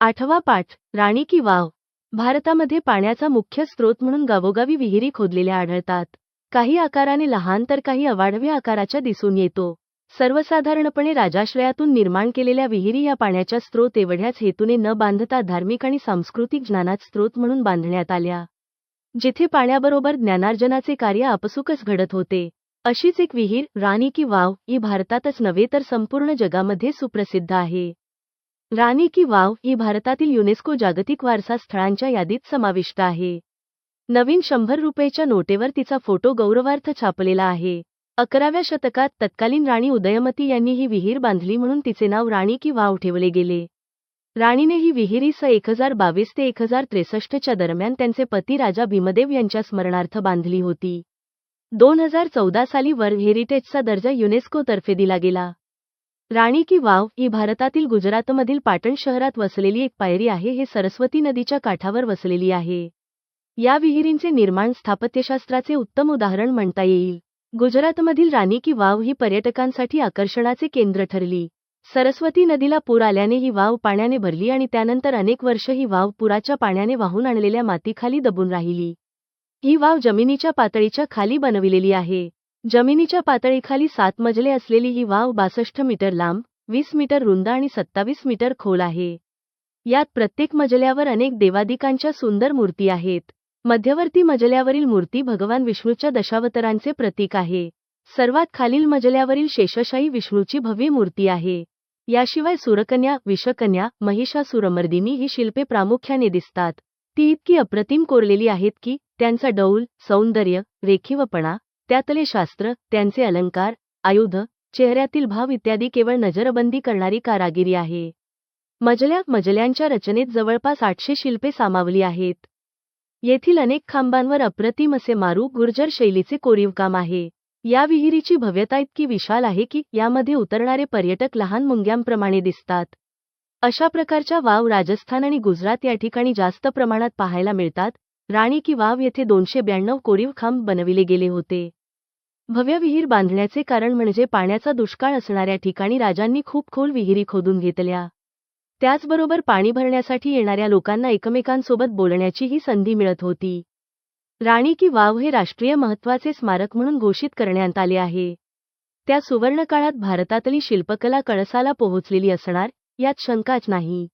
आठवा पाठ, राणी की वाव. भारतामध्ये पाण्याचा मुख्य स्रोत म्हणून गावोगावी विहिरी खोदलेल्या आढळतात. काही आकाराने लहान तर काही अवाढव्य आकाराच्या दिसून येतो. सर्वसाधारणपणे राजाश्रयातून निर्माण केलेल्या विहिरी या पाण्याच्या स्रोत एवढ्याच हेतूने न बांधता धार्मिक आणि सांस्कृतिक ज्ञानात स्रोत म्हणून बांधण्यात आल्या. जिथे पाण्याबरोबर ज्ञानार्जनाचे कार्य आपसुकच घडत होते. अशीच एक विहीर, राणी की वाव, ही भारतातच नव्हे तर संपूर्ण जगामध्ये सुप्रसिद्ध आहे. राणी की वाव ही भारतातील युनेस्को जागतिक वारसा स्थळांच्या यादीत समाविष्ट आहे. नवीन 100 रुपयाच्या नोटेवर तिचा फोटो गौरवार्थ छापलेला आहे. 11व्या शतकात तत्कालीन राणी उदयमती यांनी ही विहीर बांधली म्हणून तिचे नाव राणी की वाव ठेवले गेले. राणीने ही विहिरी 1022 ते 1063 च्या दरम्यान त्यांचे पती राजा भीमदेव यांच्या स्मरणार्थ बांधली होती. 2014 साली वर्ल्ड हेरिटेजचा दर्जा युनेस्कोतर्फे दिला गेला. राणी की वाव ही भारतातील गुजरातमधील पाटण शहरात वसलेली एक पायरी आहे. हे सरस्वती नदीच्या काठावर वसलेली आहे. या विहिरींचे निर्माण स्थापत्यशास्त्राचे उत्तम उदाहरण म्हणता येईल. गुजरातमधील राणी की वाव ही पर्यटकांसाठी आकर्षणाचे केंद्र ठरली. सरस्वती नदीला पूर आल्याने ही वाव पाण्याने भरली आणि त्यानंतर अनेक वर्ष ही वाव पुराच्या पाण्याने वाहून आणलेल्या मातीखाली दबून राहिली. ही वाव जमिनीच्या पातळीच्या खाली बनविलेली आहे. जमिनीच्या पातळीखाली 7 मजले असलेली ही वाव 62 मीटर लांब, 20 मीटर रुंद आणि 27 मीटर खोल आहे. यात प्रत्येक मजल्यावर अनेक देवादिकांच्या सुंदर मूर्ती आहेत. मध्यवर्ती मजल्यावरील मूर्ती भगवान विष्णूच्या दशावतारांचे प्रतीक आहे. सर्वात खालील मजल्यावरील शेषशाही विष्णूची भव्य मूर्ती आहे. याशिवाय सूरकन्या, विषकन्या, महिषासुरमर्दिनी ही शिल्पे प्रामुख्याने दिसतात. ती इतकी अप्रतिम कोरलेली आहेत की त्यांचा डौल, सौंदर्य, रेखीवपणा, त्यातले शास्त्र, त्यांचे अलंकार, आयुध, चेहऱ्यातील भाव इत्यादी केवळ नजरबंदी करणारी कारागिरी आहे. मजल्यांच्या रचनेत जवळपास 800 शिल्पे सामावली आहेत. येथील अनेक खांबांवर अप्रतिम असे मारू गुर्जर शैलीचे कोरीवकाम आहे. या विहिरीची भव्यता इतकी विशाल आहे की यामध्ये उतरणारे पर्यटक लहान मुंग्यांप्रमाणे दिसतात. अशा प्रकारच्या वाव राजस्थान आणि गुजरात या ठिकाणी जास्त प्रमाणात पाहायला मिळतात. राणी की वाव येथे 292 कोरीव खांब बनविले गेले होते. भव्य विहीर बांधण्याचे कारण म्हणजे पाण्याचा दुष्काळ असणाऱ्या ठिकाणी राजांनी खूप खोल विहिरी खोदून घेतल्या. त्याचबरोबर पाणी भरण्यासाठी येणाऱ्या लोकांना एकमेकांसोबत बोलण्याचीही संधी मिळत होती. राणी की वाव हे राष्ट्रीय महत्त्वाचे स्मारक म्हणून घोषित करण्यात आले आहे. त्या सुवर्णकाळात भारतातली शिल्पकला कळसाला पोहोचलेली असणार, यात शंकाच नाही.